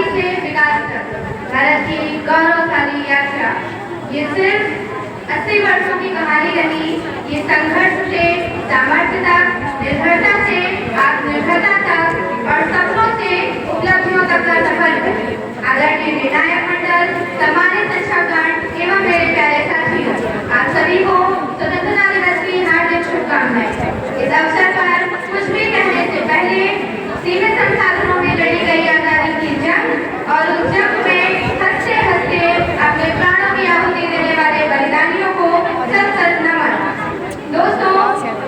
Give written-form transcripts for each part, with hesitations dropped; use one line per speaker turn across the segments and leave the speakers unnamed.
आजादी से विकास तक भारत की गौरवशाली यात्रा ये सिर्फ 80 वर्षों की कहानी रही। ये संघर्ष से सामर्थ्य तक, निर्भरता से आत्मनिर्भरता तक और सपनों से उपलब्धियों तक का सफर है। आदरणीय निर्णायक मंडल, सम्मानित शिक्षकगण एवं मेरे प्यारे साथियों, आप सभी को स्वतंत्रता दिवस की हार्दिक शुभकामनाएं। इस अवसर पर कुछ भी कहने से पहले सीमित संसाधनों में लड़ी गई आजादी की जंग और उस जंग में हंसते हंसते अपने प्राणों की आहुति देने वाले बलिदानियों को सत नमन। दोस्तों,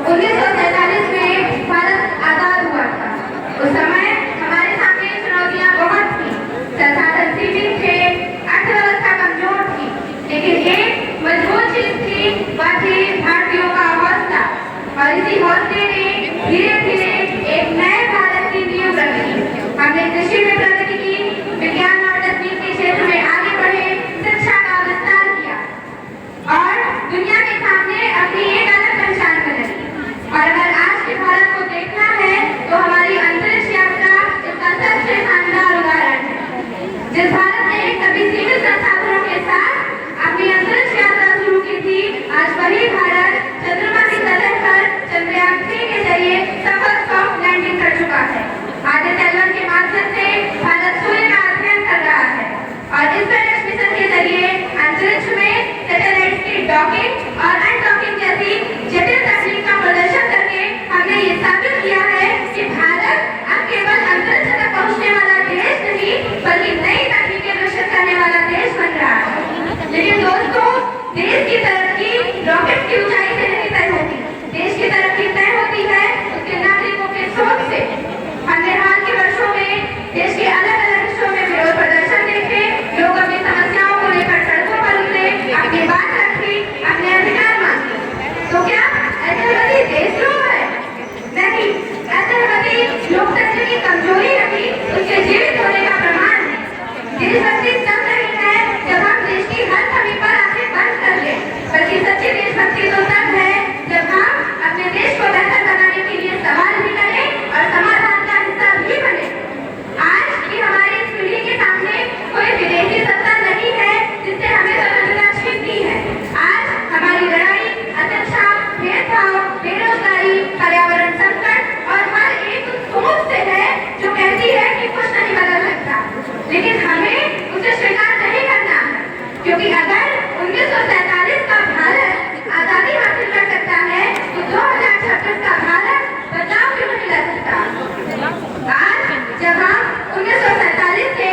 1947 में भारत आजाद हुआ था। उस समय हमारे सामने चुनौतियां बहुत थी, संसाधन सीमित थे, अर्थव्यवस्था कमजोर थी, लेकिन एक मजबूत चीज थी, वह थी भारतीयों का हौसला। और इसी हौसले ने धीरे धीरे एक नए भारत की नींव रखी। हमने कृषि में प्रगति की, विज्ञान और तकनीक के क्षेत्र में आगे बढ़े, शिक्षा का विस्तार किया और दुनिया के सामने अपनी एक अलग पहचान बनाई। और अगर आज के भारत को देखना है तो हमारी अंतरिक्ष यात्रा इसका सबसे शानदार उदाहरण है। जिस भारत ने कभी सीमित संसाधनों के साथ अपनी अंतरिक्ष यात्रा शुरू की थी, आज वही भारत चंद्रमा की सतह पर चंद्रयान 3 के जरिए सफल सॉफ्ट लैंडिंग कर चुका है। आदित्य एल के माध्यम से भारत सूर्य का अध्ययन कर रहा है और इस मिशन के जरिए अंतरिक्ष में सैटेलाइट की डॉकिंग और अनडॉकिंग जैसी जटिल तकनीक का प्रदर्शन करके हमने ये साबित किया है कि भारत अब केवल अंतरिक्ष तक पहुंचने वाला देश नहीं, बल्कि नई तकनीकें विकसित करने वाला देश बन रहा है। लेकिन दोस्तों, देश की तरक्की रॉकेट की ऊंचाई से नहीं तय होती। देश की तरक्की तय होती है उसके नागरिकों के सोच से। हमने हाल के वर्षों में देश के अलग अलग हिस्सों में विरोध प्रदर्शन देखे, लोग अपनी समस्याओं को लेकर सड़कों पर उतरे, अपनी बात रखी, अपने अधिकार मांगे। तो क्या ऐसा गति देशद्रोह है? नहीं, ऐसा गति लोकतंत्र की कमजोरी रही, उसके जीवित होने का प्रमाण है। देशभक्ति तब नहीं है जब हम देश की हर कमी पर आंखें बंद कर लें, बल्कि सच्ची देशभक्ति तो तब है जब हम अपने देश को बेहतर बनाने के लिए सवाल भी करें और समाधान का हिस्सा भी बने। आज की हमारी इस पीढ़ी के सामने कोई विदेशी सत्ता नहीं है जिससे हमें स्वतंत्रता छीननी है। आज हमारी लड़ाई अशिक्षा, भेदभाव, बेरोजगारी, पर्यावरण संकट और हर एक सोच से है जो कहती है कि कुछ नहीं बदल सकता। लेकिन हमें उसे स्वीकार नहीं करना है, क्योंकि अगर 1947 का भारत आजादी हासिल कर सकता है तो 2026 का भारत बदलाव क्यों नहीं ला सकता? आज जब हम 1947 से